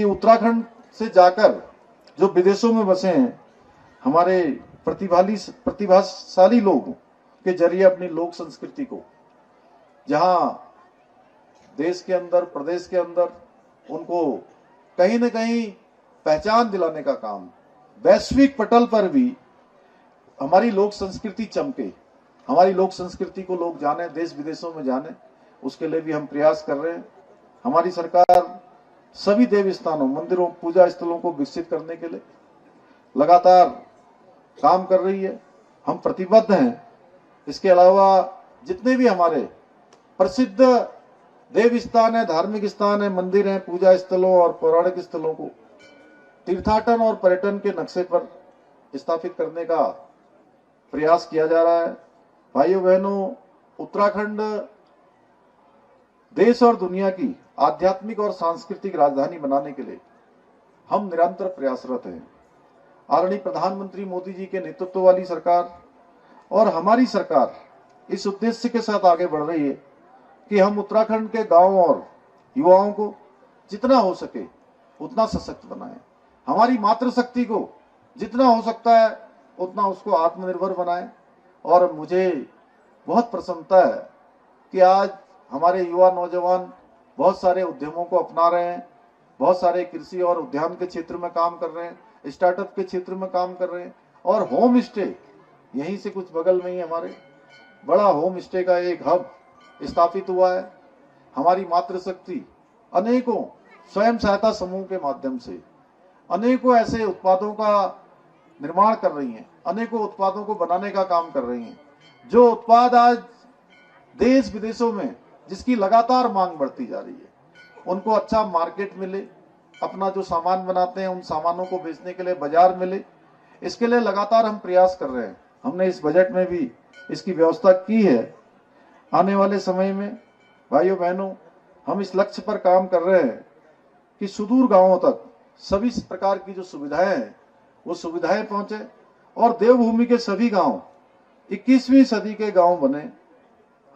उत्तराखंड से जाकर जो विदेशों में बसे हैं हमारे प्रतिभाशाली लोग के जरिए अपनी लोक संस्कृति को जहां देश के अंदर, प्रदेश के अंदर उनको कहीं न कहीं पहचान दिलाने का काम, वैश्विक पटल पर भी हमारी लोक संस्कृति चमके, हमारी लोक संस्कृति को लोग जाने, देश विदेशों में जाने, उसके लिए भी हम प्रयास कर रहे हैं। हमारी सरकार सभी देव स्थानों, मंदिरों, पूजा स्थलों को विकसित करने के लिए लगातार काम कर रही है। हम प्रतिबद्ध हैं। इसके अलावा जितने भी हमारे प्रसिद्ध देव स्थान है, धार्मिक स्थान है, मंदिर हैं, पूजा स्थलों और पौराणिक स्थलों को तीर्थाटन और पर्यटन के नक्शे पर स्थापित करने का प्रयास किया जा रहा है। भाइयों बहनों, उत्तराखंड देश और दुनिया की आध्यात्मिक और सांस्कृतिक राजधानी बनाने के लिए हम निरंतर प्रयासरत हैं। आदरणीय प्रधानमंत्री मोदी जी के नेतृत्व वाली सरकार और हमारी सरकार इस उद्देश्य के साथ आगे बढ़ रही है कि हम उत्तराखंड के गांवों और युवाओं को जितना हो सके उतना सशक्त बनाएं, हमारी मातृशक्ति को जितना हो सकता है उतना उसको आत्मनिर्भर बनाएं। और मुझे बहुत प्रसन्नता है कि आज हमारे युवा नौजवान बहुत सारे उद्यमों को अपना रहे हैं, बहुत सारे कृषि और उद्यान के क्षेत्र में काम कर रहे हैं, स्टार्टअप के क्षेत्र में काम कर रहे हैं। और होम स्टे, यहीं से कुछ बगल में ही हमारे बड़ा होम स्टे का एक हब स्थापित हुआ है। हमारी मातृशक्ति अनेकों स्वयं सहायता समूह के माध्यम से अनेकों ऐसे उत्पादों का निर्माण कर रही हैं, अनेकों उत्पादों को बनाने का काम कर रही हैं, जो उत्पाद आज देश विदेशों में जिसकी लगातार मांग बढ़ती जा रही है, उनको अच्छा मार्केट मिले, अपना जो सामान बनाते हैं उन सामानों को बेचने के लिए बाजार मिले, इसके लिए लगातार हम प्रयास कर रहे हैं। हमने इस बजट में भी इसकी व्यवस्था की है। आने वाले समय में भाइयों बहनों, हम इस लक्ष्य पर काम कर रहे हैं कि सुदूर गांवों तक सभी प्रकार की जो सुविधाएं हैं वो सुविधाएं पहुंचे और देवभूमि के सभी गांव 21वीं सदी के गांव बने।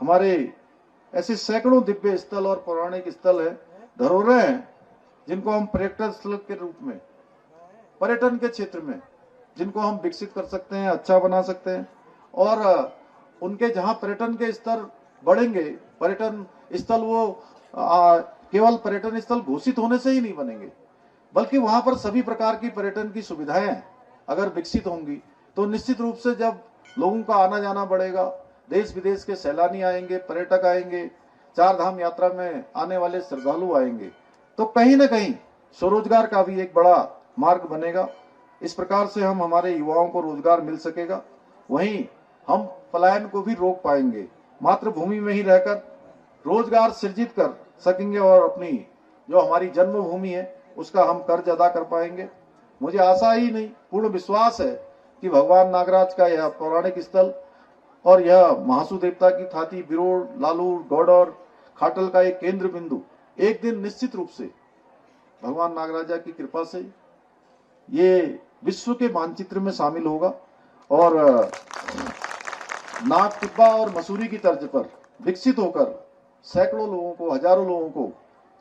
हमारे ऐसे सैकड़ों दिव्य स्थल और पौराणिक स्थल है, धरोहरें हैं, जिनको हम पर्यटन स्थल के रूप में, पर्यटन के क्षेत्र में जिनको हम विकसित कर सकते हैं, अच्छा बना सकते हैं। और उनके जहां पर्यटन के स्तर बढ़ेंगे, पर्यटन स्थल वो केवल पर्यटन स्थल घोषित होने से ही नहीं बनेंगे, बल्कि वहां पर सभी प्रकार की पर्यटन की सुविधाएं अगर विकसित होंगी तो निश्चित रूप से जब लोगों का आना जाना बढ़ेगा, देश विदेश के सैलानी आएंगे, पर्यटक आएंगे, चार धाम यात्रा में आने वाले श्रद्धालु आएंगे, तो कहीं ना कहीं स्वरोजगार का भी एक बड़ा मार्ग बनेगा। इस प्रकार से हम हमारे युवाओं को रोजगार मिल सकेगा, वहीं हम पलायन को भी रोक पाएंगे, मातृभूमि में ही रहकर रोजगार सृजित कर सकेंगे और अपनी जो हमारी जन्मभूमि है उसका हम कर्ज अदा कर पाएंगे। मुझे आशा ही नहीं, पूर्ण विश्वास है कि भगवान नागराज का यह पौराणिक स्थल और यह महासू देवता की थाती बिरोड़, लालूर, गौडौर, खाटल का एक केंद्र बिंदु एक दिन निश्चित रूप से भगवान नागराजा की कृपा से ये विश्व के मानचित्र में शामिल होगा और नाग टिब्बा और मसूरी की तर्ज पर विकसित होकर सैकड़ों लोगों को, हजारों लोगों को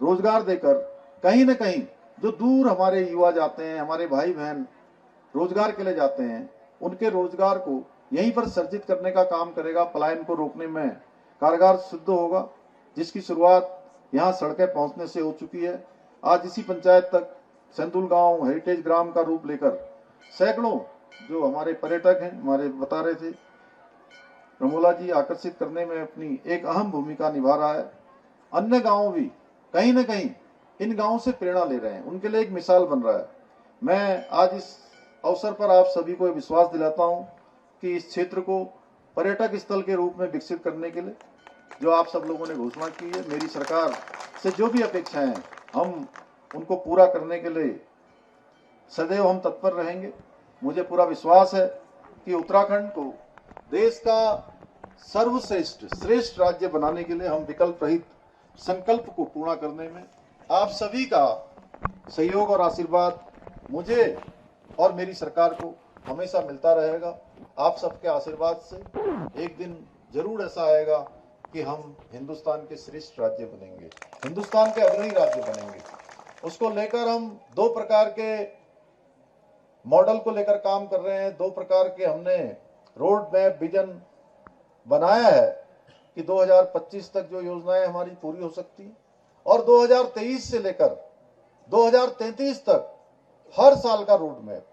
रोजगार देकर कहीं न कहीं जो दूर हमारे युवा जाते हैं, हमारे भाई बहन रोजगार के लिए जाते हैं, उनके रोजगार को यहीं पर सर्जित करने का काम करेगा, पलायन को रोकने में कारगर सिद्ध होगा, जिसकी शुरुआत यहाँ सड़कें पहुंचने से हो चुकी है। आज इसी पंचायत तक सेंतुल गांव हेरिटेज ग्राम का रूप लेकर सैकड़ों जो हमारे पर्यटक हैं, हमारे बता रहे थे, प्रमोला जी आकर्षित करने में अपनी एक अहम भूमिका निभा रहा है। अन्य गांव भी कहीं न कहीं इन गांवों से प्रेरणा ले रहे हैं, उनके लिए एक मिसाल बन रहा है। मैं आज इस अवसर पर आप सभी को विश्वास दिलाता हूं कि इस क्षेत्र को पर्यटक स्थल के रूप में विकसित करने के लिए जो आप सब लोगों ने घोषणा की है, मेरी सरकार से जो भी अपेक्षाएं हैं हम उनको पूरा करने के लिए सदैव हम तत्पर रहेंगे। मुझे पूरा विश्वास है कि उत्तराखंड को देश का श्रेष्ठ राज्य बनाने के लिए हम विकल्प रहित संकल्प को पूर्ण करने में आप सभी का सहयोग और आशीर्वाद मुझे और मेरी सरकार को हमेशा मिलता रहेगा। आप सबके आशीर्वाद से एक दिन जरूर ऐसा आएगा कि हम हिंदुस्तान के श्रेष्ठ राज्य बनेंगे, हिंदुस्तान के अग्रणी राज्य बनेंगे। उसको लेकर हम दो प्रकार के मॉडल को लेकर काम कर रहे हैं, दो प्रकार के हमने रोड मैप विजन बनाया है कि 2025 तक जो योजनाएं हमारी पूरी हो सकती है और 2023 से लेकर 2033 तक हर साल का रोड मैप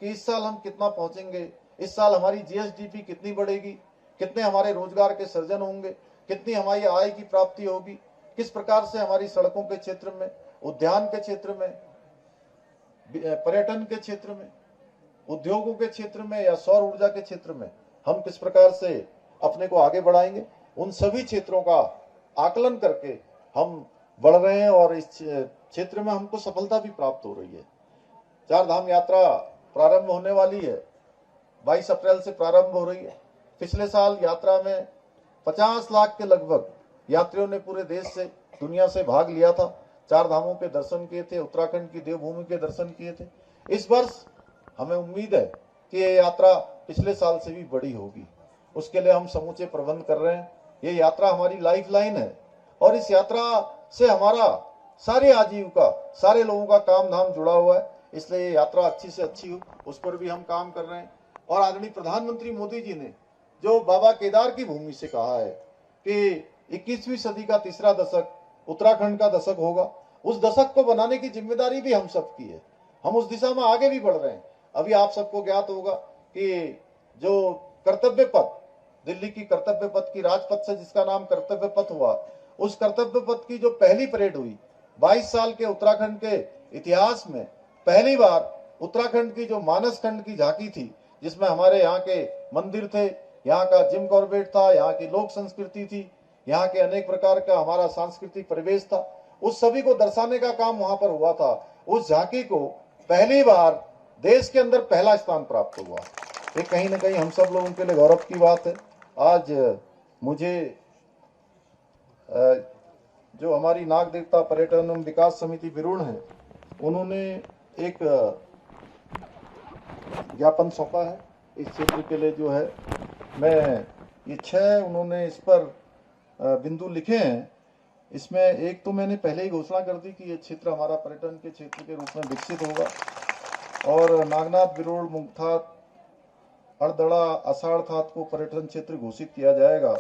कि इस साल हम कितना पहुंचेंगे, इस साल हमारी जीएसडीपी कितनी बढ़ेगी, कितने हमारे रोजगार के सृजन होंगे, कितनी हमारी आय की प्राप्ति होगी, किस प्रकार से हमारी सड़कों के क्षेत्र में, उद्यान के क्षेत्र में, पर्यटन के क्षेत्र में, उद्योगों के क्षेत्र में या सौर ऊर्जा के क्षेत्र में हम किस प्रकार से अपने को आगे बढ़ाएंगे। उन सभी क्षेत्रों का आकलन करके हम बढ़ रहे हैं और इस क्षेत्र में हमको सफलता भी प्राप्त हो रही है। चार धाम यात्रा प्रारंभ होने वाली है, 22 अप्रैल से प्रारंभ हो रही है। पिछले साल यात्रा में 50 लाख के लगभग यात्रियों ने पूरे देश से, दुनिया से भाग लिया था, चार धामों के दर्शन किए थे, उत्तराखंड की देवभूमि के दर्शन किए थे। इस वर्ष हमें उम्मीद है कि ये यात्रा पिछले साल से भी बड़ी होगी। उसके लिए हम समूचे प्रबंध कर रहे हैं। ये यात्रा हमारी लाइफलाइन है और इस यात्रा से हमारा सारी आजीविका, सारे लोगों का काम धाम जुड़ा हुआ है, इसलिए ये यात्रा अच्छी से अच्छी हो, उस पर भी हम काम कर रहे हैं। और आदरणीय प्रधानमंत्री मोदी जी ने जो बाबा केदार की भूमि से कहा है कि 21वीं सदी का तीसरा दशक उत्तराखंड का दशक होगा, उस दशक को बनाने की जिम्मेदारी भी हम सब की है। हम उस दिशा में आगे भी बढ़ रहे हैं। अभी आप सबको ज्ञात होगा कि जो कर्तव्य पथ, दिल्ली की कर्तव्य पथ की राजपथ से जिसका नाम कर्तव्य पथ हुआ, उस कर्तव्य पथ की जो पहली परेड हुई 22 साल के उत्तराखंड के इतिहास में पहली बार उत्तराखंड की जो मानस खंड की झांकी थी, जिसमें हमारे यहाँ के मंदिर थे, यहाँ का जिम कॉर्बेट था, यहाँ की लोक संस्कृति थी, यहाँ के अनेक प्रकार का हमारा सांस्कृतिक परिवेश था, उस सभी को दर्शाने का काम वहां पर हुआ था। उस झांकी को पहली बार देश के अंदर पहला स्थान प्राप्त हुआ। ये कहीं ना कहीं हम सब लोगों के लिए गौरव की बात है। आज मुझे जो हमारी नाग देवता पर्यटन एवं विकास समिति बिरुण है, उन्होंने एक ज्ञापन सौंपा है इस क्षेत्र के लिए। जो है मैं ये 6 उन्होंने इस पर बिंदु लिखे हैं। इसमें एक तो मैंने पहले ही घोषणा कर दी कि ये क्षेत्र हमारा पर्यटन के क्षेत्र के रूप में विकसित होगा और नागनाथ, बिरोड़, मुंगथात, अड़दड़ा, अषाढ़ थात को पर्यटन क्षेत्र घोषित किया जाएगा।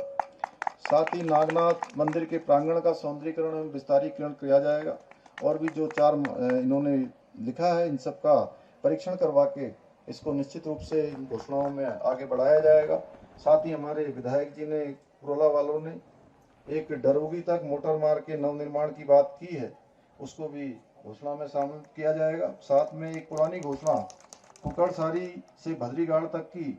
साथ ही नागनाथ मंदिर के प्रांगण का सौंदर्यीकरण एवं विस्तारीकरण किया जाएगा। और भी जो 4 इन्होंने लिखा है, इन सब का परीक्षण करवा के इसको निश्चित रूप से इन घोषणाओं में आगे बढ़ाया जाएगा। साथ ही हमारे विधायक जी ने, कुरोला वालों ने एक डरोगी तक मोटर मार्ग के नवनिर्माण की बात की है, उसको भी घोषणा में शामिल किया जाएगा। साथ में एक पुरानी घोषणा कुकड़सारी से भद्रीगाड़ तक की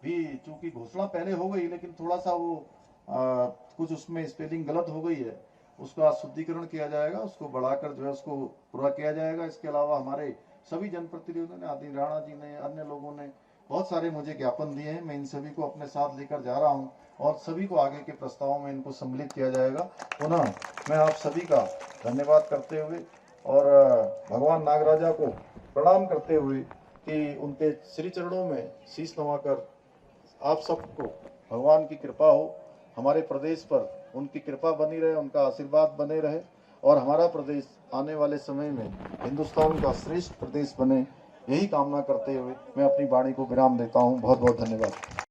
भी, चूंकि घोषणा पहले हो गई लेकिन थोड़ा सा वो कुछ उसमें स्पेलिंग गलत हो गई है, उसका शुद्धिकरण किया जाएगा, उसको बढ़ाकर जो है उसको पूरा किया जाएगा। इसके अलावा हमारे सभी जनप्रतिनिधियों ने, आदि राणा जी ने, अन्य लोगों ने बहुत सारे मुझे ज्ञापन दिए हैं। मैं इन सभी को अपने साथ लेकर जा रहा हूं और सभी को आगे के प्रस्तावों में इनको सम्मिलित किया जाएगा। पुनः मैं आप सभी का धन्यवाद करते हुए और भगवान नागराजा को प्रणाम करते हुए कि उनके श्री चरणों में शीश नवाकर आप सबको भगवान की कृपा हो, हमारे प्रदेश पर उनकी कृपा बनी रहे, उनका आशीर्वाद बने रहे और हमारा प्रदेश आने वाले समय में हिंदुस्तान का श्रेष्ठ प्रदेश बने, यही कामना करते हुए मैं अपनी वाणी को विराम देता हूँ। बहुत बहुत धन्यवाद।